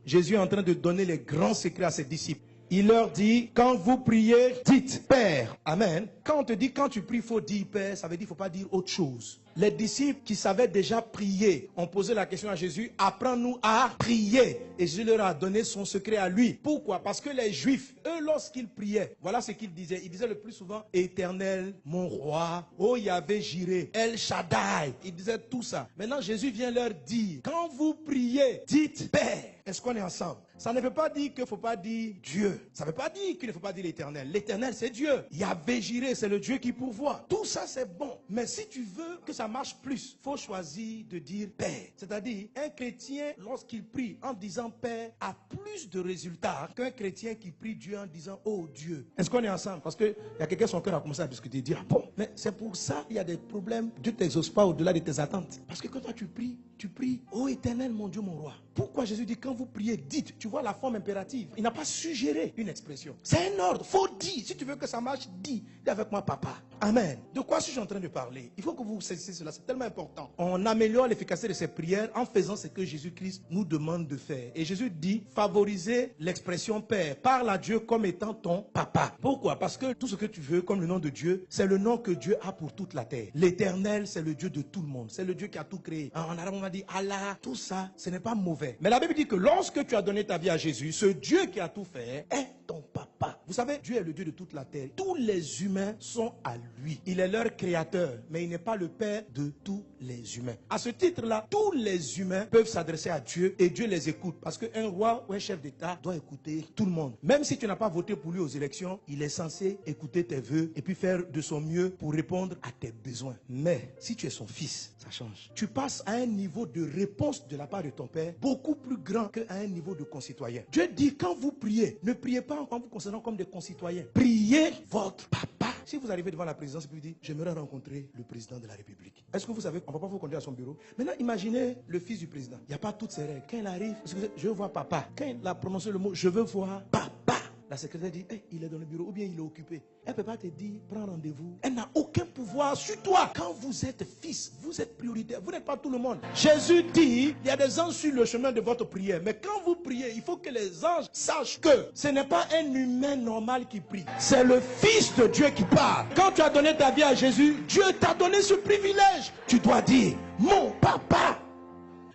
Jésus est en train de donner les grands secrets à ses disciples. Il leur dit, quand vous priez, dites Père. Amen. Quand on te dit, quand tu pries, il faut dire Père, ça veut dire qu'il ne faut pas dire autre chose. Les disciples qui savaient déjà prier ont posé la question à Jésus, apprends-nous à prier. Et Jésus leur a donné son secret à lui. Pourquoi? Parce que les Juifs, eux, lorsqu'ils priaient, voilà ce qu'ils disaient. Ils disaient le plus souvent, Éternel, mon roi, oh Yahvé Jireh, El Shaddai. Ils disaient tout ça. Maintenant, Jésus vient leur dire, quand vous priez, dites Père. Est-ce qu'on est ensemble? Ça ne veut pas dire qu'il ne faut pas dire Dieu. Ça ne veut pas dire qu'il ne faut pas dire l'Éternel. L'Éternel, c'est Dieu. Yahvé Jireh, c'est le Dieu qui pourvoit. Tout ça, c'est bon. Mais si tu veux que ça marche plus, il faut choisir de dire Père. C'est-à-dire, un chrétien, lorsqu'il prie en disant Père, a plus de résultats qu'un chrétien qui prie Dieu en disant Oh Dieu. Est-ce qu'on est ensemble? Parce qu'il y a quelqu'un, son cœur a commencé à discuter, dire ah bon. Mais c'est pour ça qu'il y a des problèmes. Dieu ne t'exauce pas au-delà de tes attentes. Parce que quand toi tu pries, oh Éternel, mon Dieu, mon roi. Pourquoi Jésus dit quand vous priez, dites. Tu vois la forme impérative. Il n'a pas suggéré une expression. C'est un ordre. Faut dire. Si tu veux que ça marche, dis. Dis avec moi, papa. Amen. De quoi suis-je en train de parler? Il faut que vous saisissiez cela. C'est tellement important. On améliore l'efficacité de ces prières en faisant ce que Jésus-Christ nous demande de faire. Et Jésus dit, favorisez l'expression Père. Parle à Dieu comme étant ton papa. Pourquoi? Parce que tout ce que tu veux, comme le nom de Dieu, c'est le nom que Dieu a pour toute la terre. L'Éternel, c'est le Dieu de tout le monde. C'est le Dieu qui a tout créé. En arabe, on va dire Allah. Tout ça, ce n'est pas mauvais. Mais la Bible dit que lorsque tu as donné ta vie à Jésus, ce Dieu qui a tout fait est ton papa. Vous savez, Dieu est le Dieu de toute la terre. Tous les humains sont à lui. Il est leur créateur, mais il n'est pas le père de tous les humains. À ce titre-là, tous les humains peuvent s'adresser à Dieu et Dieu les écoute. Parce qu'un roi ou un chef d'État doit écouter tout le monde. Même si tu n'as pas voté pour lui aux élections, il est censé écouter tes vœux et puis faire de son mieux pour répondre à tes besoins. Mais si tu es son fils, ça change. Tu passes à un niveau de réponse de la part de ton père beaucoup plus grand qu'à un niveau de concitoyen. Dieu dit quand vous priez, ne priez pas en vous considérant comme des concitoyens. Priez votre papa. Si vous arrivez devant la présidence et puis vous dites, j'aimerais rencontrer le président de la République. Est-ce que vous savez, on ne va pas vous conduire à son bureau? Maintenant, imaginez le fils du président. Il n'y a pas toutes ces règles. Quand il arrive, je veux voir papa. Quand il a prononcé le mot, je veux voir papa. La secrétaire dit, hey, il est dans le bureau ou bien il est occupé. Elle ne peut pas te dire, prends rendez-vous. Elle n'a aucun pouvoir sur toi. Quand vous êtes fils, vous êtes prioritaire. Vous n'êtes pas tout le monde. Jésus dit, il y a des anges sur le chemin de votre prière. Mais quand vous priez, il faut que les anges sachent que ce n'est pas un humain normal qui prie. C'est le Fils de Dieu qui parle. Quand tu as donné ta vie à Jésus, Dieu t'a donné ce privilège. Tu dois dire, mon papa.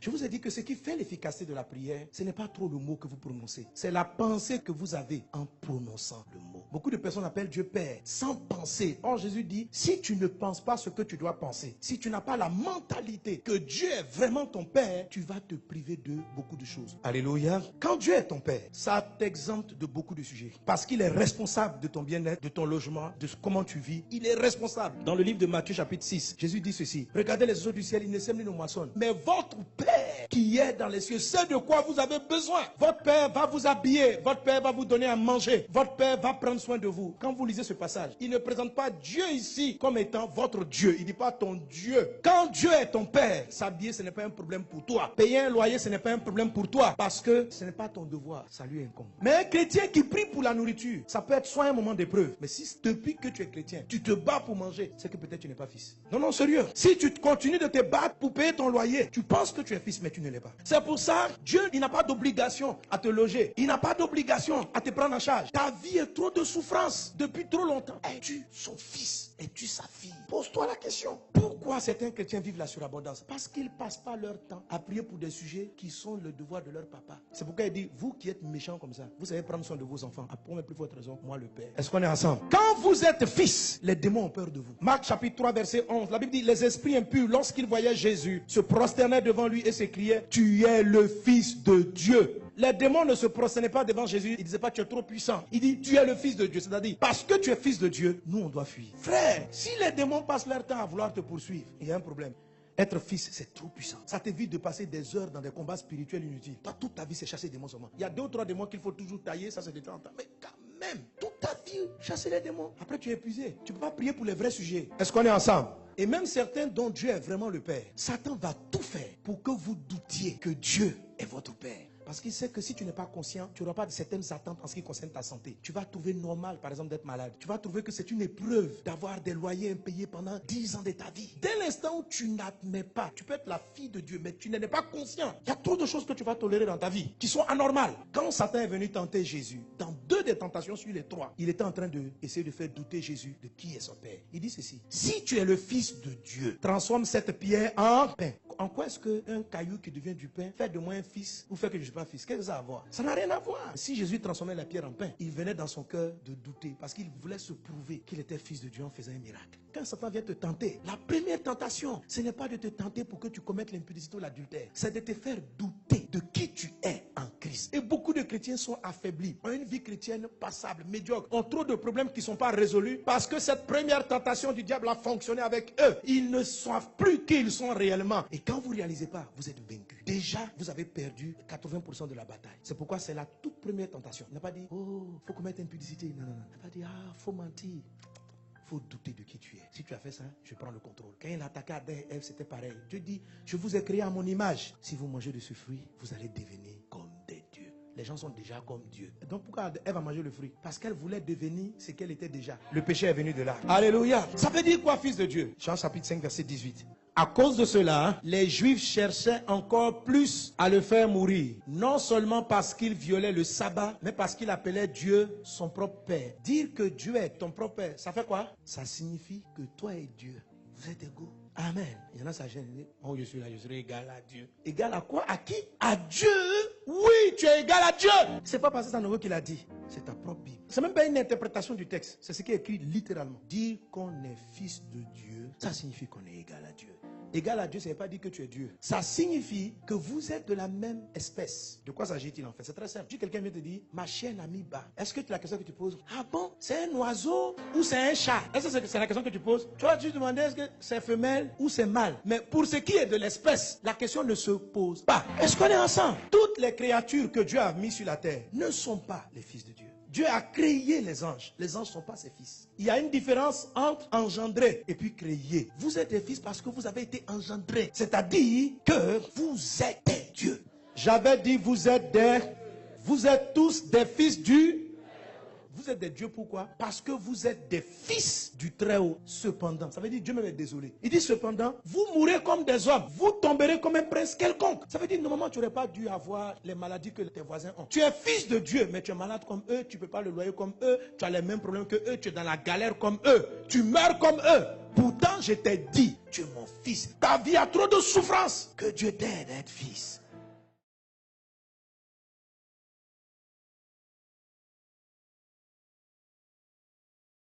Je vous ai dit que ce qui fait l'efficacité de la prière, ce n'est pas trop le mot que vous prononcez. C'est la pensée que vous avez en prononçant le mot. Beaucoup de personnes appellent Dieu Père sans penser. Or Jésus dit, si tu ne penses pas ce que tu dois penser, si tu n'as pas la mentalité que Dieu est vraiment ton Père, tu vas te priver de beaucoup de choses. Alléluia. Quand Dieu est ton Père, ça t'exempte de beaucoup de sujets. Parce qu'il est responsable de ton bien-être, de ton logement, de comment tu vis. Il est responsable. Dans le livre de Matthieu chapitre 6, Jésus dit ceci. Regardez les oiseaux du ciel, ils ne sèment ni ne moissonnent. Mais votre Père qui est dans les cieux, c'est de quoi vous avez besoin. Votre Père va vous habiller, votre Père va vous donner à manger, votre Père va prendre soin de vous. Quand vous lisez ce passage, il ne présente pas Dieu ici comme étant votre Dieu. Il ne dit pas ton Dieu. Quand Dieu est ton Père, s'habiller ce n'est pas un problème pour toi. Payer un loyer ce n'est pas un problème pour toi parce que ce n'est pas ton devoir, ça lui incombe. Mais un chrétien qui prie pour la nourriture, ça peut être soit un moment d'épreuve. Mais si depuis que tu es chrétien, tu te bats pour manger, c'est que peut-être tu n'es pas fils. Non, non, sérieux. Si tu continues de te battre pour payer ton loyer, tu penses que tu es fils, mais tu ne l'es pas. C'est pour ça, Dieu, il n'a pas d'obligation à te loger. Il n'a pas d'obligation à te prendre en charge. Ta vie est trop de souffrance depuis trop longtemps. Es-tu son fils? Es-tu sa fille? Pose-toi la question. Pourquoi certains chrétiens vivent la surabondance? Parce qu'ils ne passent pas leur temps à prier pour des sujets qui sont le devoir de leur papa. C'est pourquoi il dit, vous qui êtes méchants comme ça, vous savez prendre soin de vos enfants. Après, mais plus votre raison, moi le Père. Est-ce qu'on est ensemble? Quand vous êtes fils, les démons ont peur de vous. Marc chapitre 3 verset 11, la Bible dit, les esprits impurs, lorsqu'ils voyaient Jésus, se prosternaient devant lui et s'écriaient, tu es le Fils de Dieu. Les démons ne se prosternaient pas devant Jésus. Ils ne disaient pas tu es trop puissant. Il dit tu es le Fils de Dieu. C'est-à-dire parce que tu es fils de Dieu, nous on doit fuir. Frère, si les démons passent leur temps à vouloir te poursuivre, il y a un problème. Être fils, c'est trop puissant. Ça t'évite de passer des heures dans des combats spirituels inutiles. Toi, toute ta vie, c'est chasser des démons seulement. Il y a 2 ou 3 démons qu'il faut toujours tailler, ça c'est de temps en temps. Mais quand même, toute ta vie, chasser les démons. Après, tu es épuisé. Tu ne peux pas prier pour les vrais sujets. Est-ce qu'on est ensemble? Et même certains dont Dieu est vraiment le Père, Satan va tout faire pour que vous doutiez que Dieu est votre Père. Parce qu'il sait que si tu n'es pas conscient, tu n'auras pas de certaines attentes en ce qui concerne ta santé. Tu vas trouver normal, par exemple, d'être malade. Tu vas trouver que c'est une épreuve d'avoir des loyers impayés pendant 10 ans de ta vie. Dès l'instant où tu n'admets pas, tu peux être la fille de Dieu, mais tu n'en es pas conscient. Il y a trop de choses que tu vas tolérer dans ta vie qui sont anormales. Quand Satan est venu tenter Jésus, dans 2 des tentations sur les 3, il était en train d'essayer de faire douter Jésus de qui est son Père. Il dit ceci: si tu es le Fils de Dieu, transforme cette pierre en pain. En quoi est-ce qu'un caillou qui devient du pain fait de moi un fils ou fait que je ne suis pas fils? Qu'est-ce que ça a à voir? Ça n'a rien à voir. Si Jésus transformait la pierre en pain, il venait dans son cœur de douter parce qu'il voulait se prouver qu'il était fils de Dieu en faisant un miracle. Quand Satan vient te tenter, la première tentation, ce n'est pas de te tenter pour que tu commettes l'impudicité ou l'adultère. C'est de te faire douter de qui tu es en Christ. Et beaucoup de chrétiens sont affaiblis, ont une vie chrétienne passable, médiocre, ont trop de problèmes qui ne sont pas résolus parce que cette première tentation du diable a fonctionné avec eux. Ils ne savent plus qui ils sont réellement. Et quand vous ne réalisez pas, vous êtes vaincu. Déjà, vous avez perdu 80% de la bataille. C'est pourquoi c'est la toute première tentation. Il n'a pas dit, oh, il faut commettre impudicité. Non, non, non. Il n'a pas dit, ah, il faut mentir. Il faut douter de qui tu es. Si tu as fait ça, je prends le contrôle. Quand il attaquait Adam et Ève, c'était pareil. Dieu dit, je vous ai créé à mon image. Si vous mangez de ce fruit, vous allez devenir comme des dieux. Les gens sont déjà comme Dieu. Et donc pourquoi Ève a mangé le fruit? Parce qu'elle voulait devenir ce qu'elle était déjà. Le péché est venu de là. Alléluia. Ça veut dire quoi, fils de Dieu? Jean chapitre 5, verset 18. À cause de cela, les Juifs cherchaient encore plus à le faire mourir. Non seulement parce qu'il violait le sabbat, mais parce qu'il appelait Dieu son propre Père. Dire que Dieu est ton propre Père, ça fait quoi? Ça signifie que toi et Dieu, vous êtes égaux. Amen. Il y en a, ça gêne. Oh, je suis là, je serai égal à Dieu. Égal à quoi? À qui? À Dieu. Oui, tu es égal à Dieu. C'est pas parce que c'est un nouveau qu'il a dit. C'est ta propre Bible. C'est même pas une interprétation du texte. C'est ce qui est écrit littéralement. Dire qu'on est fils de Dieu, ça signifie qu'on est égal à Dieu. Égal à Dieu, ça ne veut pas dire que tu es Dieu. Ça signifie que vous êtes de la même espèce. De quoi s'agit-il en fait? C'est très simple. Si quelqu'un vient te dire, ma chère n'a mis bas, est-ce que la question que tu poses, ah bon, c'est un oiseau ou c'est un chat? Est-ce que c'est la question que tu poses? Tu vas juste demander, est-ce que c'est femelle ou c'est mâle? Mais pour ce qui est de l'espèce, la question ne se pose pas. Est-ce qu'on est ensemble? Toutes les créatures que Dieu a mises sur la terre ne sont pas les fils de Dieu. Dieu a créé les anges. Les anges ne sont pas ses fils. Il y a une différence entre engendrer et puis créer. Vous êtes des fils parce que vous avez été engendrés. C'est-à-dire que vous êtes des dieux. J'avais dit vous êtes tous des fils du... Vous êtes des dieux, pourquoi? Parce que vous êtes des fils du Très-Haut. Cependant, ça veut dire Dieu même est désolé. Il dit cependant, vous mourrez comme des hommes. Vous tomberez comme un prince quelconque. Ça veut dire normalement tu n'aurais pas dû avoir les maladies que tes voisins ont. Tu es fils de Dieu, mais tu es malade comme eux. Tu ne peux pas le loyer comme eux. Tu as les mêmes problèmes que eux. Tu es dans la galère comme eux. Tu meurs comme eux. Pourtant, je t'ai dit, tu es mon fils. Ta vie a trop de souffrance. Que Dieu t'aide à être fils.